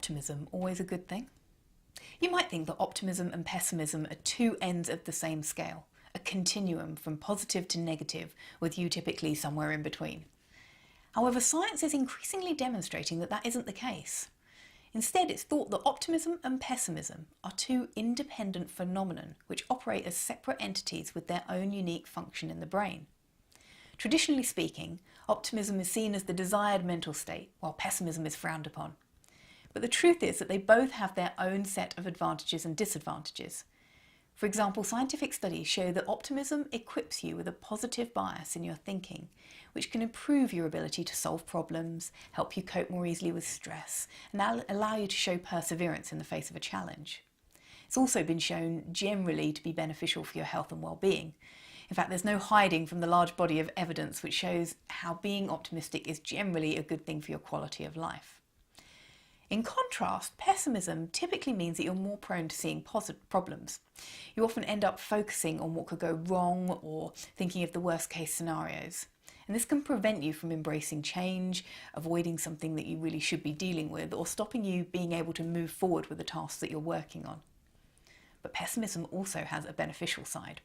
optimism always a good thing? You might think that optimism and pessimism are two ends of the same scale, a continuum from positive to negative, with you typically somewhere in between. However, science is increasingly demonstrating that that isn't the case. Instead, it's thought that optimism and pessimism are two independent phenomena which operate as separate entities with their own unique function in the brain. Traditionally speaking, optimism is seen as the desired mental state, while pessimism is frowned upon. But the truth is that they both have their own set of advantages and disadvantages. For example, scientific studies show that optimism equips you with a positive bias in your thinking, which can improve your ability to solve problems, help you cope more easily with stress, and allow you to show perseverance in the face of a challenge. It's also been shown generally to be beneficial for your health and well-being. In fact, there's no hiding from the large body of evidence which shows how being optimistic is generally a good thing for your quality of life. In contrast, pessimism typically means that you're more prone to seeing problems. You often end up focusing on what could go wrong or thinking of the worst case scenarios. And this can prevent you from embracing change, avoiding something that you really should be dealing with, or stopping you being able to move forward with the tasks that you're working on. But pessimism also has a beneficial side.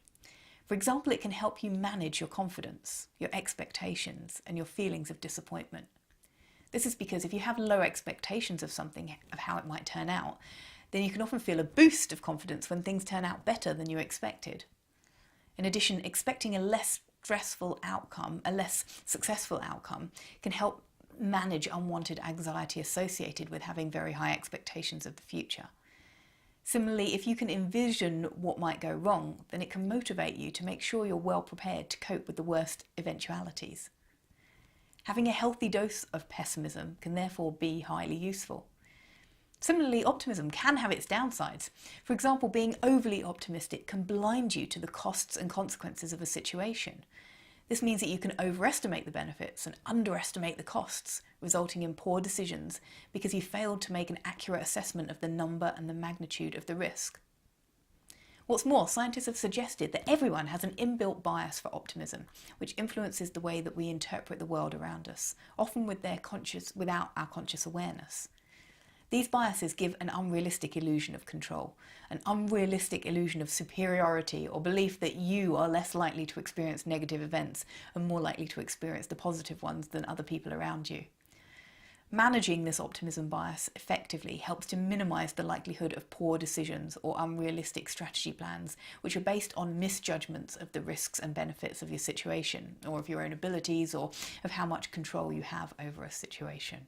For example, it can help you manage your confidence, your expectations, and your feelings of disappointment. This is because if you have low expectations of something, of how it might turn out, then you can often feel a boost of confidence when things turn out better than you expected. In addition, expecting a less stressful outcome, a less successful outcome, can help manage unwanted anxiety associated with having very high expectations of the future. Similarly, if you can envision what might go wrong, then it can motivate you to make sure you're well prepared to cope with the worst eventualities. Having a healthy dose of pessimism can therefore be highly useful. Similarly, optimism can have its downsides. For example, being overly optimistic can blind you to the costs and consequences of a situation. This means that you can overestimate the benefits and underestimate the costs, resulting in poor decisions because you failed to make an accurate assessment of the number and the magnitude of the risk. What's more, scientists have suggested that everyone has an inbuilt bias for optimism, which influences the way that we interpret the world around us, often without our conscious awareness. These biases give an unrealistic illusion of control, an unrealistic illusion of superiority or belief that you are less likely to experience negative events and more likely to experience the positive ones than other people around you. Managing this optimism bias effectively helps to minimise the likelihood of poor decisions or unrealistic strategy plans, which are based on misjudgments of the risks and benefits of your situation, or of your own abilities, or of how much control you have over a situation.